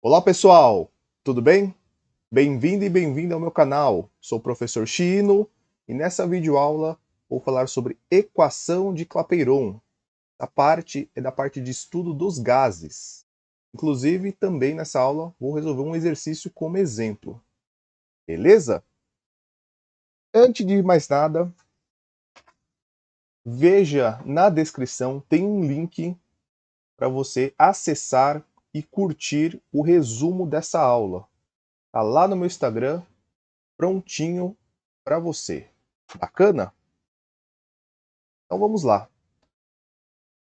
Olá pessoal, tudo bem? Bem-vindo e bem-vindo ao meu canal. Sou o professor Chino e nessa videoaula vou falar sobre equação de Clapeyron. A parte é da parte de estudo dos gases. Inclusive, também nessa aula vou resolver um exercício como exemplo. Beleza? Antes de mais nada, veja na descrição, tem um link para você acessar e curtir o resumo dessa aula. Tá lá no meu Instagram, prontinho para você. Bacana? Então vamos lá.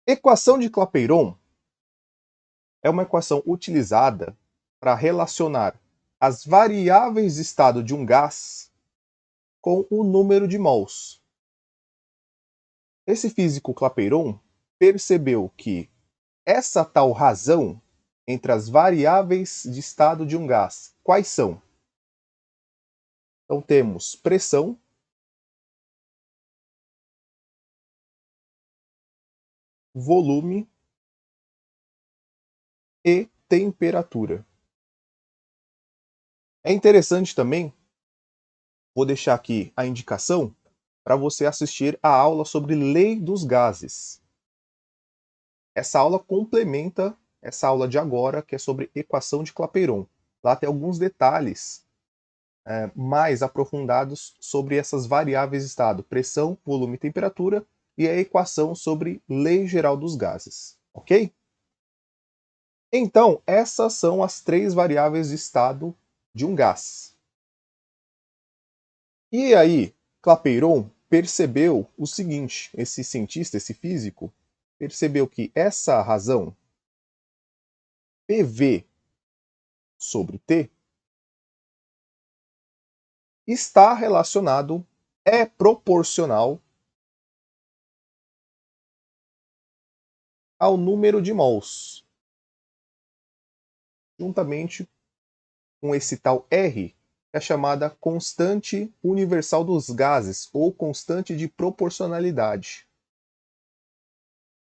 Equação de Clapeyron é uma equação utilizada para relacionar as variáveis de estado de um gás com o número de mols. Esse físico Clapeyron percebeu que essa tal razão entre as variáveis de estado de um gás, quais são? Então temos pressão, volume e temperatura. É interessante também, vou deixar aqui a indicação para você assistir a aula sobre lei dos gases. Essa aula complementa essa aula de agora, que é sobre equação de Clapeyron. Lá tem alguns detalhes mais aprofundados sobre essas variáveis de estado, pressão, volume e temperatura, e a equação sobre lei geral dos gases. Ok? Então, essas são as três variáveis de estado de um gás. E aí, Clapeyron percebeu o seguinte, esse cientista, esse físico, percebeu que essa razão PV sobre T está relacionado, é proporcional ao número de mols, juntamente com esse tal R, que é a chamada constante universal dos gases, ou constante de proporcionalidade.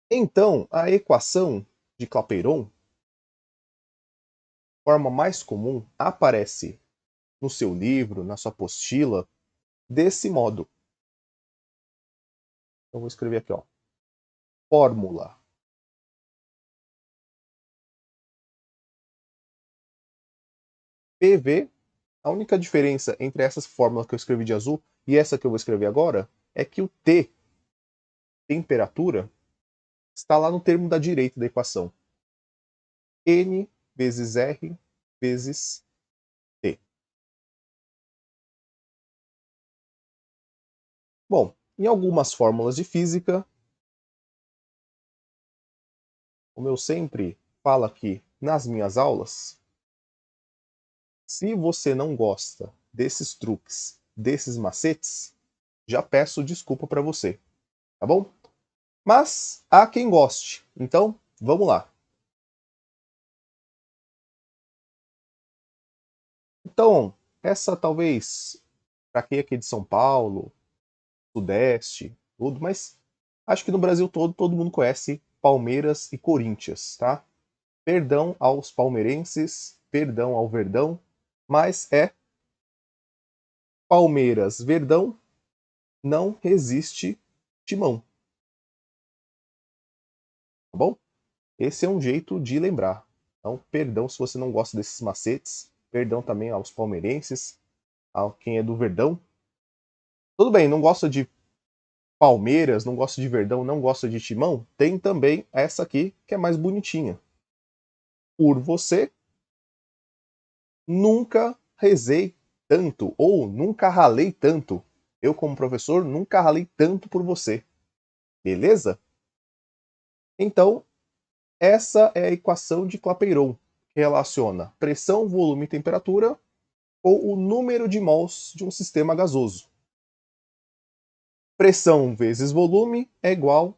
Então, a equação de Clapeyron, forma mais comum, aparece no seu livro, na sua apostila, desse modo. Eu vou escrever aqui, ó. Fórmula PV. A única diferença entre essas fórmulas que eu escrevi de azul e essa que eu vou escrever agora é que o T, temperatura, está lá no termo da direita da equação. N vezes R vezes T. Bom, em algumas fórmulas de física, como eu sempre falo aqui nas minhas aulas, se você não gosta desses truques, desses macetes, já peço desculpa para você, tá bom? Mas há quem goste, então vamos lá. Então, essa talvez, para quem é aqui de São Paulo, Sudeste, tudo, mas acho que no Brasil todo mundo conhece Palmeiras e Corinthians, tá? Perdão aos palmeirenses, perdão ao Verdão, mas é Palmeiras, Verdão, não resiste Timão, tá bom? Esse é um jeito de lembrar. Então, perdão se você não gosta desses macetes, perdão também aos palmeirenses, a quem é do Verdão. Tudo bem, não gosta de Palmeiras, não gosta de Verdão, não gosta de Timão? Tem também essa aqui, que é mais bonitinha. Por você, nunca rezei tanto, ou nunca ralei tanto. Eu, como professor, nunca ralei tanto por você. Beleza? Então, essa é a equação de Clapeyron, que relaciona pressão, volume e temperatura ou o número de mols de um sistema gasoso. Pressão vezes volume é igual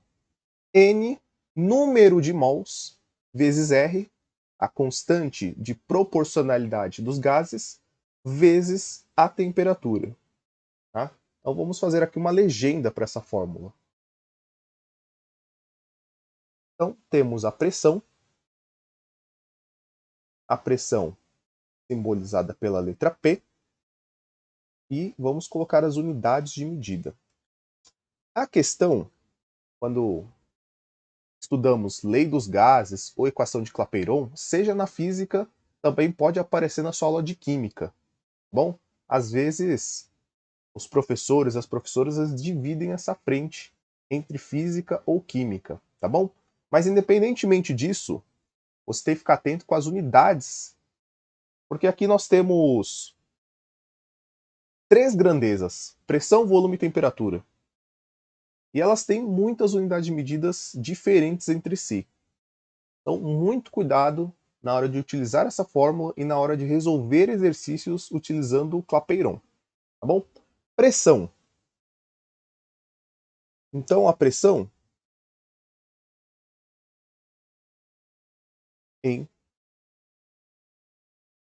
N número de mols vezes R, a constante de proporcionalidade dos gases, vezes a temperatura. Tá? Então vamos fazer aqui uma legenda para essa fórmula. Então temos a pressão a pressão simbolizada pela letra P, e vamos colocar as unidades de medida. A questão, quando estudamos lei dos gases ou equação de Clapeyron, seja na física, também pode aparecer na sua aula de química. Bom, às vezes os professores, as professoras dividem essa frente entre física ou química, tá bom? Mas independentemente disso, você tem que ficar atento com as unidades, porque aqui nós temos três grandezas: pressão, volume e temperatura. E elas têm muitas unidades de medidas diferentes entre si. Então, muito cuidado na hora de utilizar essa fórmula e na hora de resolver exercícios utilizando o Clapeyron, tá bom? Pressão. Então, a pressão em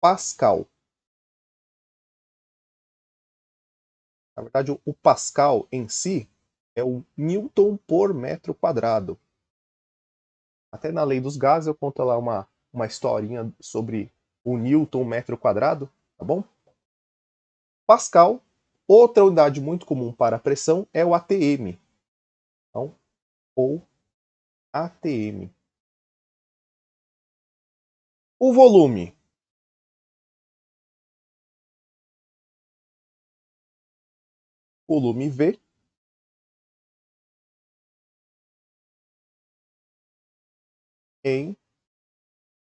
Pascal. Na verdade, o Pascal em si é o Newton por metro quadrado. Até na lei dos gases eu conto lá uma historinha sobre o Newton metro quadrado, tá bom? Pascal, outra unidade muito comum para a pressão é o ATM. Então, ou ATM. O volume. Volume V em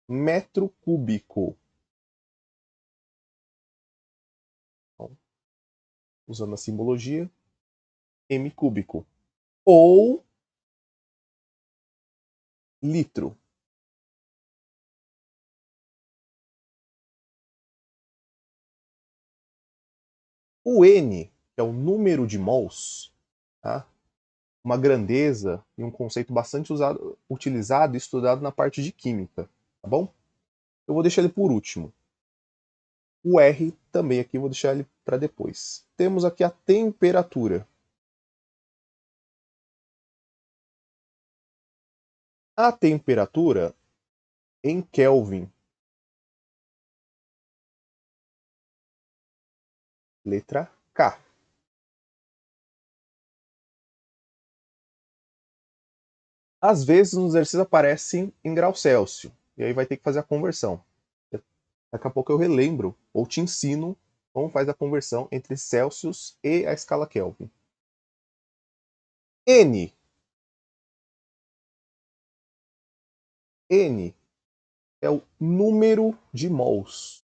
metro cúbico. Então, usando a simbologia, M cúbico. Ou litro. O N, que é o número de mols, tá? Uma grandeza e um conceito bastante utilizado e estudado na parte de química, tá bom? Eu vou deixar ele por último. O R também aqui, vou deixar ele para depois. Temos aqui a temperatura. A temperatura em Kelvin. Letra K. Às vezes nos exercícios aparecem em grau Celsius, e aí vai ter que fazer a conversão. Daqui a pouco eu relembro, ou te ensino, como faz a conversão entre Celsius e a escala Kelvin. N. N é o número de mols.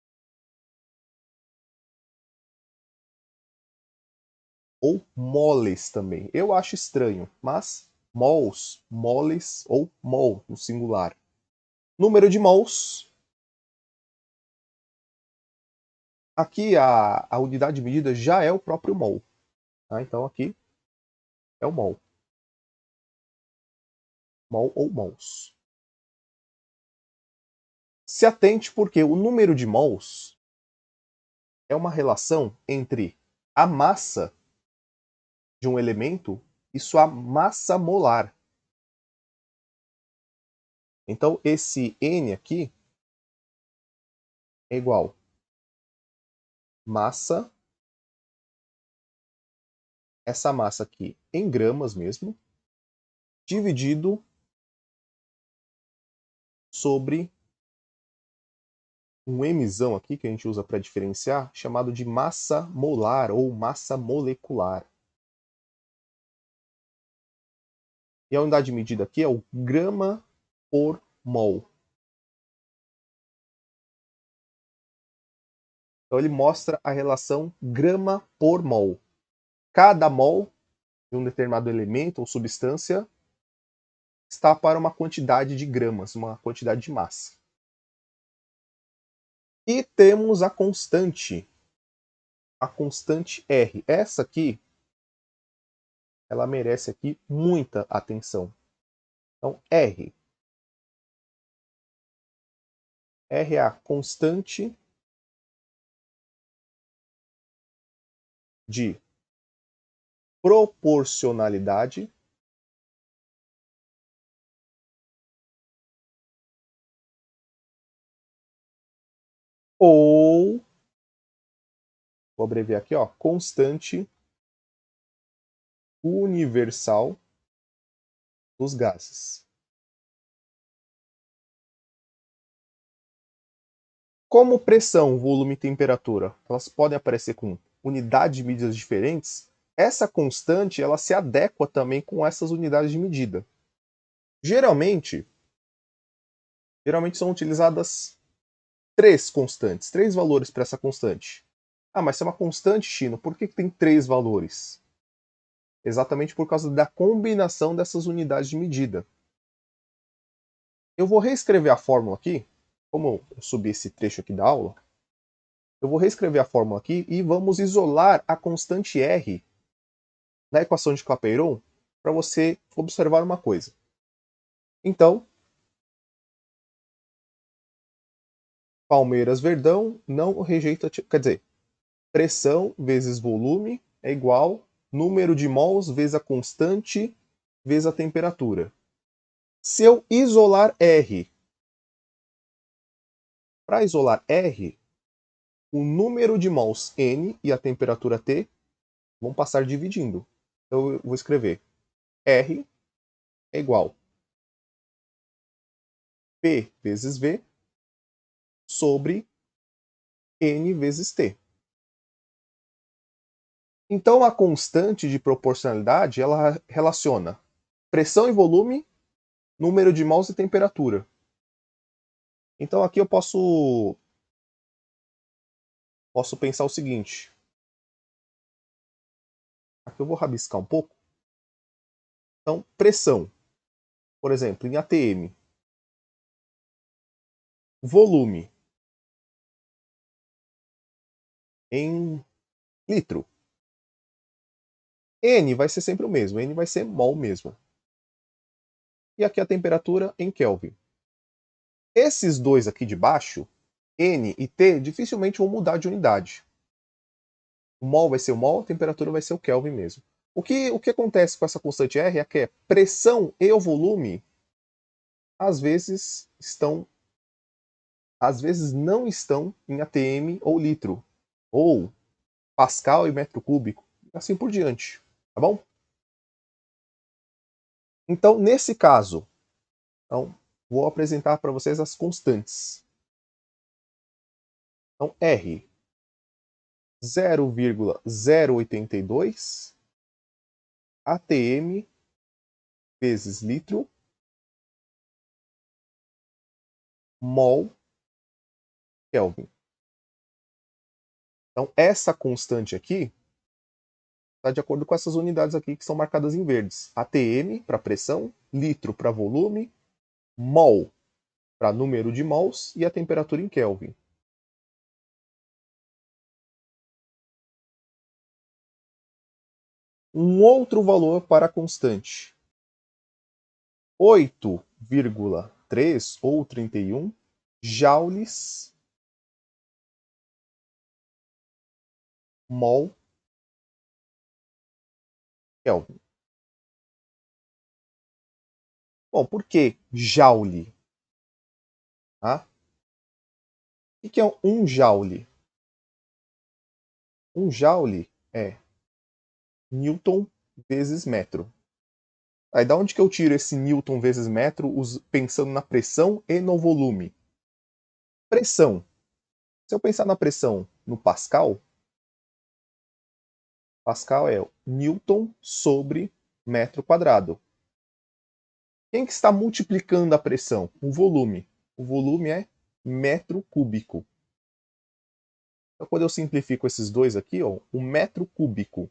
Ou moles também. Eu acho estranho, mas mols, moles ou mol no singular. Número de mols. Aqui a unidade de medida já é o próprio mol. Tá? Então aqui é o mol. Mol ou mols. Se atente porque o número de mols é uma relação entre a massa de um elemento e sua massa molar. Então esse N aqui é igual massa, essa massa aqui em gramas mesmo, dividido sobre um Mzão aqui que a gente usa para diferenciar, chamado de massa molar ou massa molecular. E a unidade de medida aqui é o grama por mol. Então ele mostra a relação grama por mol. Cada mol de um determinado elemento ou substância está para uma quantidade de gramas, uma quantidade de massa. E temos a constante R. Essa aqui, ela merece aqui muita atenção. Então, R. R é a constante de proporcionalidade ou, vou abreviar aqui, ó, constante universal dos gases. Como pressão, volume e temperatura, elas podem aparecer com unidades de medidas diferentes, essa constante ela se adequa também com essas unidades de medida. Geralmente são utilizadas três constantes, três valores para essa constante. Ah, mas se é uma constante, Chino, por que tem três valores? Exatamente por causa da combinação dessas unidades de medida. Eu vou reescrever a fórmula aqui, como eu subi esse trecho aqui da aula, eu vou reescrever a fórmula aqui e vamos isolar a constante R da equação de Clapeyron para você observar uma coisa. Então, Palmeiras Verdão não rejeita, quer dizer, pressão vezes volume é igual número de mols vezes a constante vezes a temperatura. Se eu isolar R, para isolar R, o número de mols N e a temperatura T vão passar dividindo. Então eu vou escrever R é igual P vezes V sobre N vezes T. Então a constante de proporcionalidade ela relaciona pressão e volume, número de mols e temperatura. Então aqui eu posso pensar o seguinte. Aqui eu vou rabiscar um pouco. Então, pressão, por exemplo, em ATM. Volume em litro. N vai ser sempre o mesmo, N vai ser mol mesmo. E aqui a temperatura em Kelvin. Esses dois aqui de baixo, N e T, dificilmente vão mudar de unidade. O mol vai ser o mol, a temperatura vai ser o Kelvin mesmo. O que acontece com essa constante R é que a pressão e o volume às vezes não estão em ATM ou litro, ou pascal e metro cúbico, assim por diante, tá bom? Então, nesse caso, vou apresentar para vocês as constantes. Então, R 0,082 ATM vezes litro mol Kelvin. Então, essa constante aqui está de acordo com essas unidades aqui que são marcadas em verdes. ATM para pressão, litro para volume, mol para número de mols e a temperatura em Kelvin. Um outro valor para a constante. 8,3 ou 31 joules mol Kelvin. Bom, por que joule? Tá? O que é um joule? Um joule é Newton vezes metro. Aí da onde que eu tiro esse Newton vezes metro pensando na pressão e no volume? Pressão. Se eu pensar na pressão no Pascal, Pascal é Newton sobre metro quadrado. Quem que está multiplicando a pressão? O volume. O volume é metro cúbico. Então, quando eu simplifico esses dois aqui, ó, o metro cúbico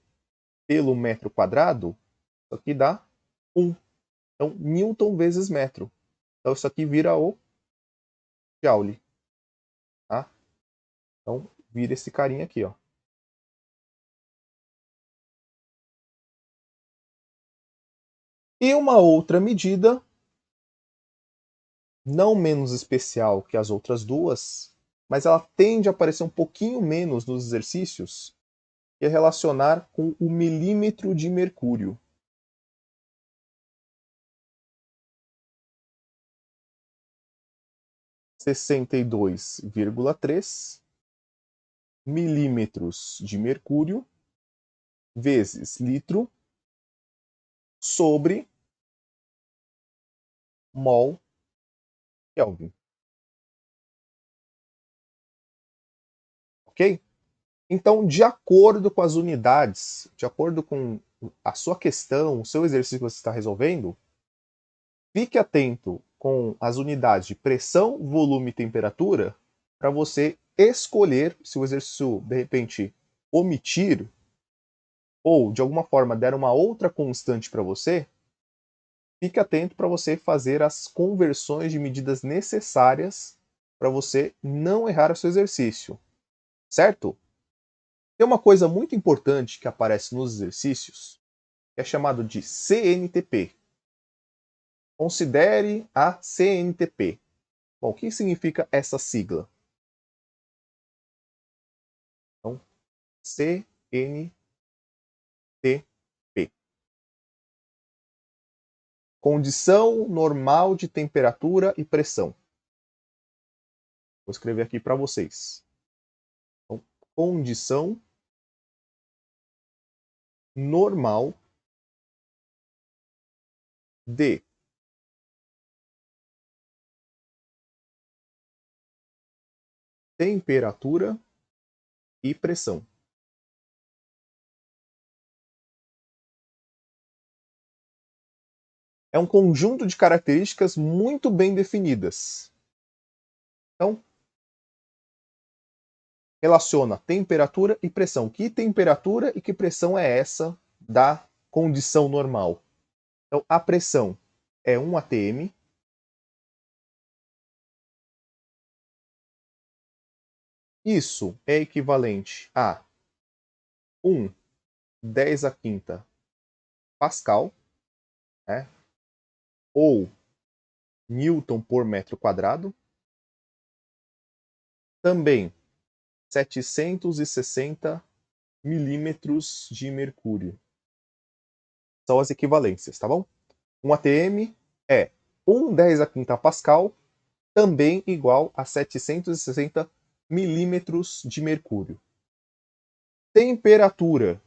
pelo metro quadrado, isso aqui dá 1. Então, Newton vezes metro. Então, isso aqui vira o Joule. Tá? Então, vira esse carinha aqui. Ó. E uma outra medida, não menos especial que as outras duas, mas ela tende a aparecer um pouquinho menos nos exercícios, que é relacionar com o milímetro de mercúrio. 62,3 milímetros de mercúrio vezes litro sobre mol Kelvin. Ok? Então, de acordo com as unidades, de acordo com a sua questão, o seu exercício que você está resolvendo, fique atento com as unidades de pressão, volume e temperatura para você escolher se o exercício, de repente, omitir ou, de alguma forma, der uma outra constante para você, fique atento para você fazer as conversões de medidas necessárias para você não errar o seu exercício, certo? Tem uma coisa muito importante que aparece nos exercícios, que é chamado de CNTP. Considere a CNTP. Bom, o que significa essa sigla? Então, CNTP. Condição normal de temperatura e pressão. Vou escrever aqui para vocês. Então, condição normal de temperatura e pressão. É um conjunto de características muito bem definidas. Então, relaciona temperatura e pressão. Que temperatura e que pressão é essa da condição normal? Então, a pressão é 1 atm. Isso é equivalente a 1/10⁵ Pascal, né? Ou Newton por metro quadrado. Também 760 milímetros de mercúrio. São as equivalências, tá bom? 1 atm é 1/10⁵ Pascal, também igual a 760 milímetros de mercúrio. Temperatura.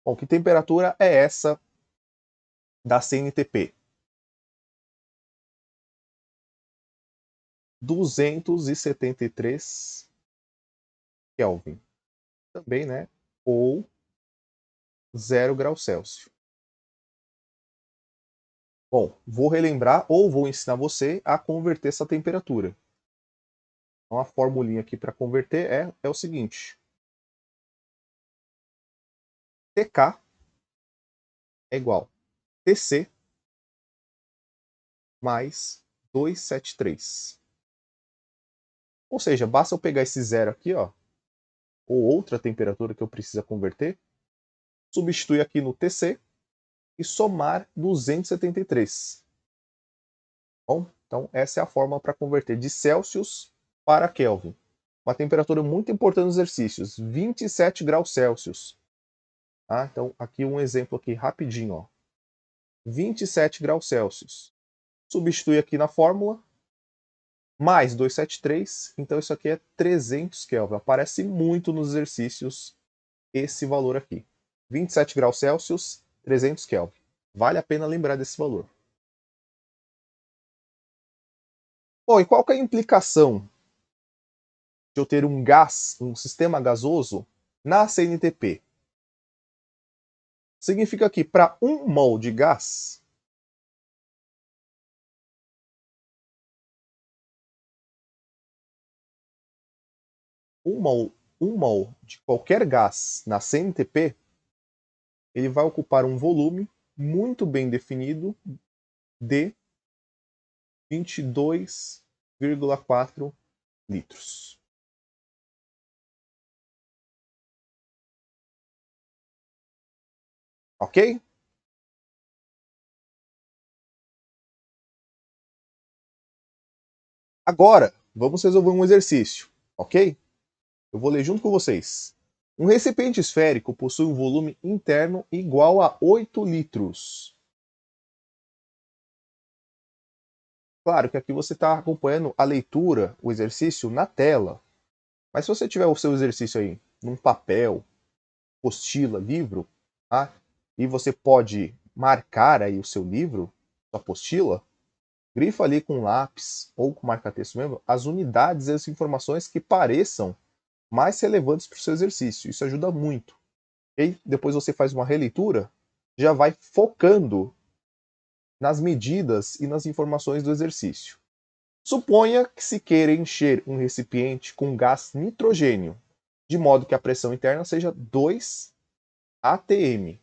Bom, que temperatura é essa da CNTP? 273 Kelvin. Também, né? Ou 0 graus Celsius. Bom, vou relembrar ou vou ensinar você a converter essa temperatura. Então, a formulinha aqui para converter é o seguinte. TK é igual a TC mais 273. Ou seja, basta eu pegar esse zero aqui, ó, ou outra temperatura que eu precisa converter, substituir aqui no TC e somar 273. Bom, então essa é a forma para converter de Celsius para Kelvin. Uma temperatura muito importante nos exercícios, 27 graus Celsius. Ah, então aqui um exemplo aqui rapidinho, ó. 27 graus Celsius. Substitui aqui na fórmula, mais 273, então isso aqui é 300 Kelvin. Aparece muito nos exercícios esse valor aqui. 27 graus Celsius, 300 Kelvin. Vale a pena lembrar desse valor. Bom, e qual que é a implicação de eu ter um gás, um sistema gasoso, na CNTP? Significa que para 1 mol de gás, um mol de qualquer gás na CNTP, ele vai ocupar um volume muito bem definido de 22,4 litros. Ok? Agora, vamos resolver um exercício, ok? Eu vou ler junto com vocês. Um recipiente esférico possui um volume interno igual a 8 litros. Claro que aqui você está acompanhando a leitura, o exercício na tela. Mas se você tiver o seu exercício aí num papel, apostila, livro, tá? E você pode marcar aí o seu livro, sua apostila, grifa ali com lápis ou com marca-texto mesmo as unidades e as informações que pareçam mais relevantes para o seu exercício. Isso ajuda muito. E depois você faz uma releitura, já vai focando nas medidas e nas informações do exercício. Suponha que se queira encher um recipiente com gás nitrogênio, de modo que a pressão interna seja 2 atm,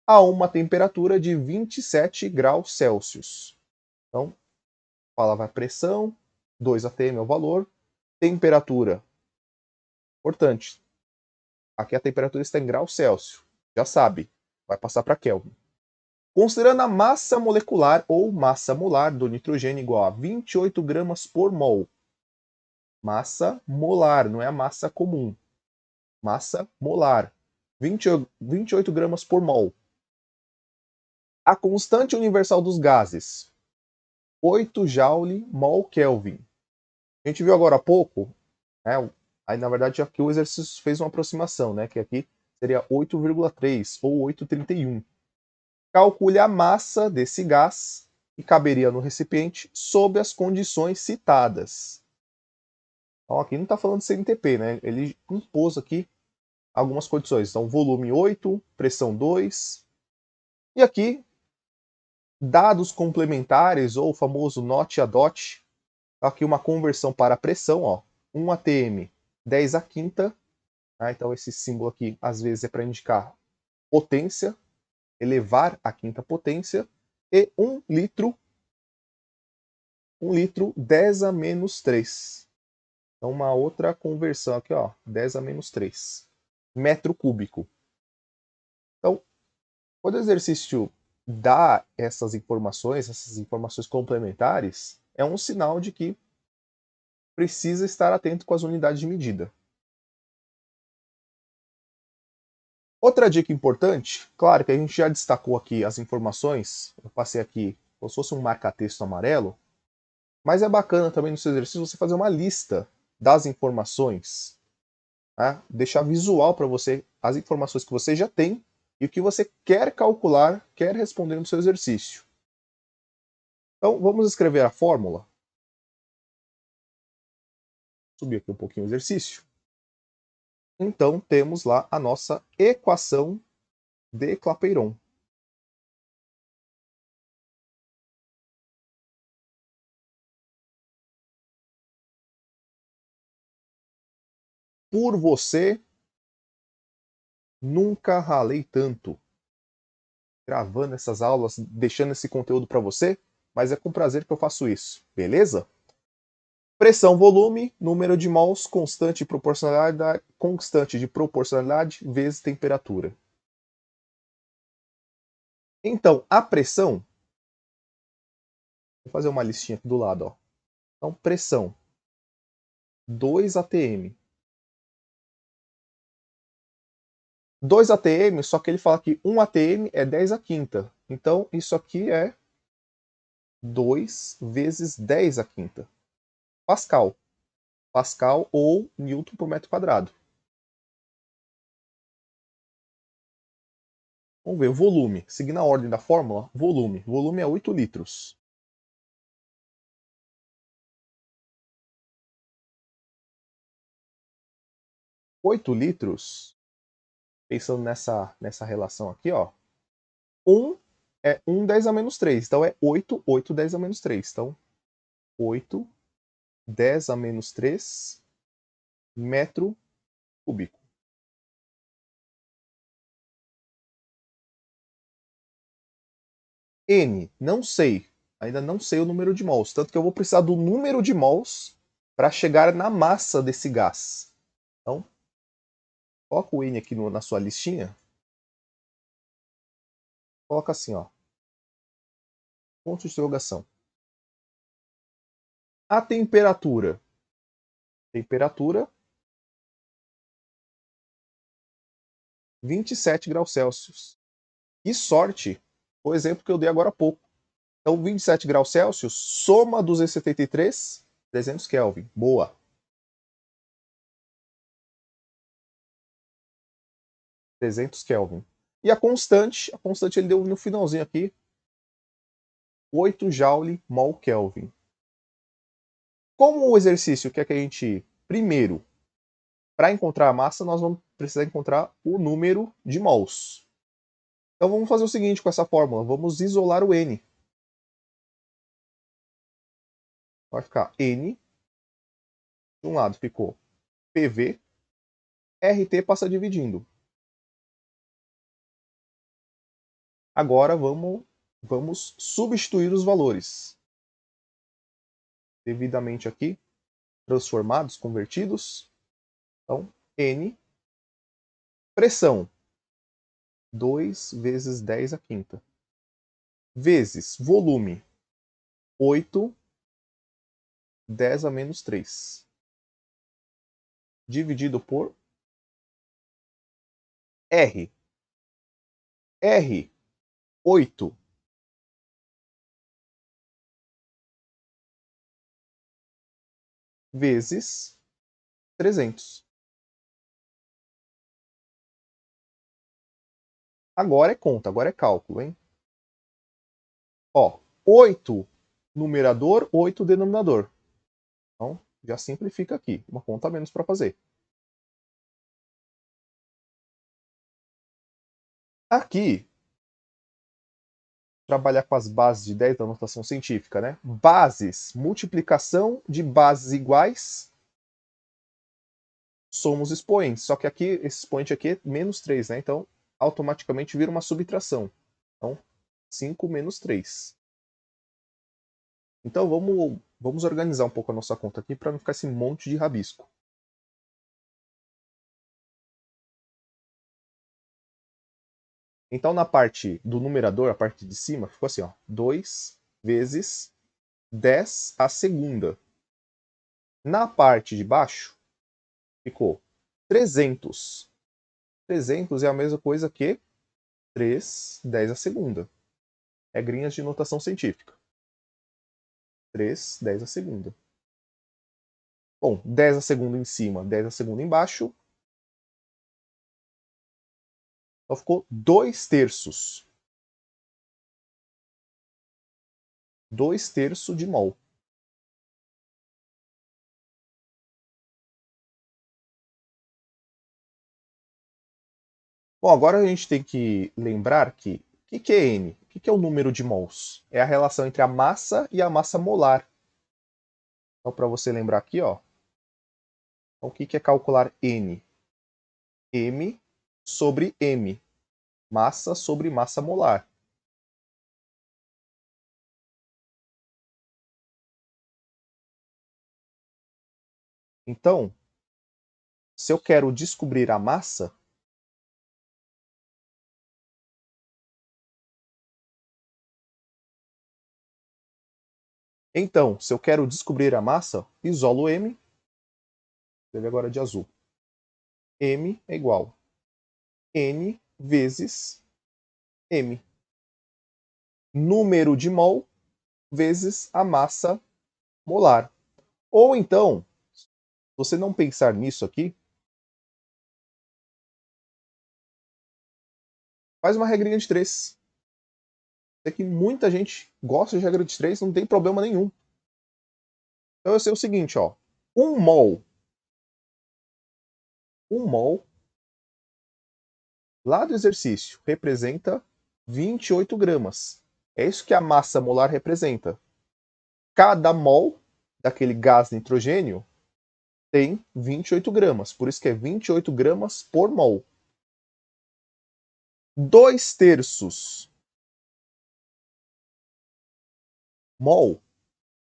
a uma temperatura de 27 graus Celsius. Então, falava a pressão, 2 atm é o valor, temperatura. Importante, aqui a temperatura está em graus Celsius. Já sabe, vai passar para Kelvin. Considerando a massa molecular ou massa molar do nitrogênio igual a 28 gramas por mol. Massa molar, não é a massa comum. Massa molar, 28 gramas por mol. A constante universal dos gases, 8 Joule mol Kelvin. A gente viu agora há pouco, né, aí na verdade aqui o exercício fez uma aproximação, né, que aqui seria 8,3 ou 8,31. Calcule a massa desse gás que caberia no recipiente sob as condições citadas. Então aqui não está falando de CNTP, né? Ele impôs aqui algumas condições. Então, volume 8, pressão 2. E aqui, dados complementares, ou o famoso NOT a DOT. Aqui uma conversão para a pressão, ó. 1 atm, 10 a quinta. Tá? Então, esse símbolo aqui, às vezes, é para indicar potência, elevar a quinta potência. E 1 litro 10 a menos 3. Então, uma outra conversão aqui, ó, 10 a menos 3 metro cúbico. Então, quando o exercício dá essas informações complementares, é um sinal de que precisa estar atento com as unidades de medida. Outra dica importante, claro que a gente já destacou aqui as informações, eu passei aqui como se fosse um marca-texto amarelo, mas é bacana também no seu exercício você fazer uma lista das informações, né? Deixar visual para você as informações que você já tem e o que você quer calcular, quer responder no seu exercício. Então, vamos escrever a fórmula. Subir aqui um pouquinho o exercício. Então, temos lá a nossa equação de Clapeyron. Por você, nunca ralei tanto. Gravando essas aulas, deixando esse conteúdo para você, mas é com prazer que eu faço isso, beleza? Pressão, volume, número de mols, constante de proporcionalidade vezes temperatura. Então, a pressão, vou fazer uma listinha aqui do lado, ó. Então, pressão, 2 atm. 2 atm, só que ele fala que 1 atm é 10 a quinta. Então, isso aqui é 2 vezes 10 a quinta. Pascal. Pascal ou Newton por metro quadrado. Vamos ver, o volume. Seguindo a ordem da fórmula, volume. Volume é 8 litros. 8 litros, pensando nessa relação aqui, ó. 1 é 1 10 a menos 3. Então é 8, 8 10 a menos 3. Então, 8 10 a menos 3 metro cúbico. N, não sei. Ainda não sei o número de mols. Tanto que eu vou precisar do número de mols para chegar na massa desse gás. Então, coloca o N aqui na sua listinha. Coloca assim, ó. Ponto de interrogação. A temperatura. Temperatura 27 graus Celsius. Que sorte! O exemplo que eu dei agora há pouco. Então, 27 graus Celsius, soma 273, 300 Kelvin. Boa. Kelvin. E a constante ele deu no finalzinho aqui, 8 Joule mol Kelvin. Como o exercício quer que a gente, primeiro, para encontrar a massa, nós vamos precisar encontrar o número de mols. Então vamos fazer o seguinte com essa fórmula, vamos isolar o N. Vai ficar N, de um lado ficou PV, RT passa dividindo. Agora vamos substituir os valores. Devidamente aqui, transformados, convertidos. Então, N, pressão, 2 vezes 10 a quinta, vezes volume, 8, 10 a menos 3, dividido por R. R, 8. Vezes 300. Agora é conta, agora é cálculo, hein? Ó, 8 numerador, 8 denominador. Então, já simplifica aqui. Uma conta a menos para fazer. Aqui, trabalhar com as bases de 10 da notação científica, né? Bases, multiplicação de bases iguais, somos expoentes. Só que aqui, esse expoente aqui é menos 3, né? Então, automaticamente vira uma subtração. Então, 5 menos 3. Então, vamos organizar um pouco a nossa conta aqui para não ficar esse monte de rabisco. Então, na parte do numerador, a parte de cima, ficou assim, ó, 2 vezes 10 a segunda. Na parte de baixo, ficou 300. 300 é a mesma coisa que 3, 10 a segunda. Regrinhas de notação científica. 3, 10 a segunda. Bom, 10 a segunda em cima, 10 a segunda embaixo. Então ficou 2 terços. 2 terços de mol. Bom, agora a gente tem que lembrar que o que é N? O que é o número de mols? É a relação entre a massa e a massa molar. Então, para você lembrar aqui, ó, então, o que é calcular N? M sobre M. Massa sobre massa molar. Então, se eu quero descobrir a massa, isolo M, escreve agora de azul. M é igual N vezes M. Número de mol vezes a massa molar. Ou então, se você não pensar nisso aqui, faz uma regrinha de 3. É que muita gente gosta de regra de 3, não tem problema nenhum. Então eu sei o seguinte, ó. 1 mol lá do exercício representa 28 gramas. É isso que a massa molar representa. Cada mol daquele gás nitrogênio tem 28 gramas. Por isso que é 28 gramas por mol. 2 terços mol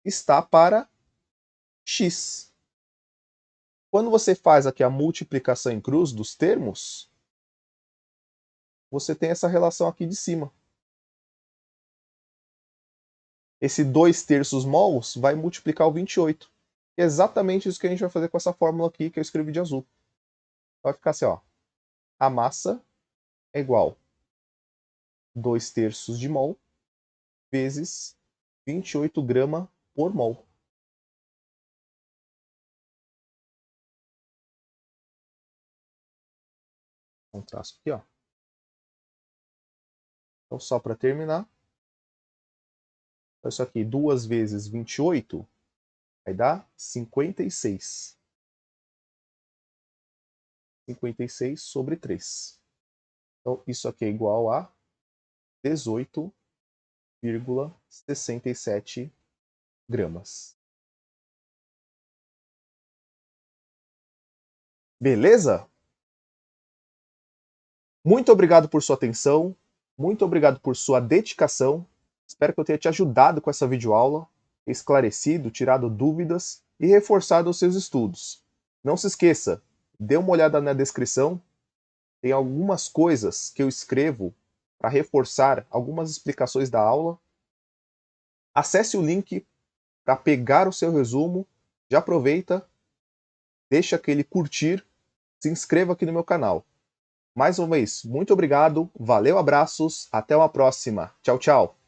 está para X. Quando você faz aqui a multiplicação em cruz dos termos, você tem essa relação aqui de cima. Esse 2 terços mols vai multiplicar o 28. É exatamente isso que a gente vai fazer com essa fórmula aqui que eu escrevi de azul. Vai ficar assim, ó. A massa é igual 2 terços de mol vezes 28 gramas por mol. Um traço aqui, ó. Então, só para terminar, isso aqui 2 vezes 28 vai dar 56. 56 sobre 3. Então, isso aqui é igual a 18,67 gramas. Beleza? Muito obrigado por sua atenção, muito obrigado por sua dedicação. Espero que eu tenha te ajudado com essa videoaula, esclarecido, tirado dúvidas e reforçado os seus estudos. Não se esqueça, dê uma olhada na descrição, tem algumas coisas que eu escrevo para reforçar algumas explicações da aula. Acesse o link para pegar o seu resumo, já aproveita, deixa aquele curtir, se inscreva aqui no meu canal. Mais uma vez, muito obrigado, valeu, abraços, até uma próxima. Tchau, tchau.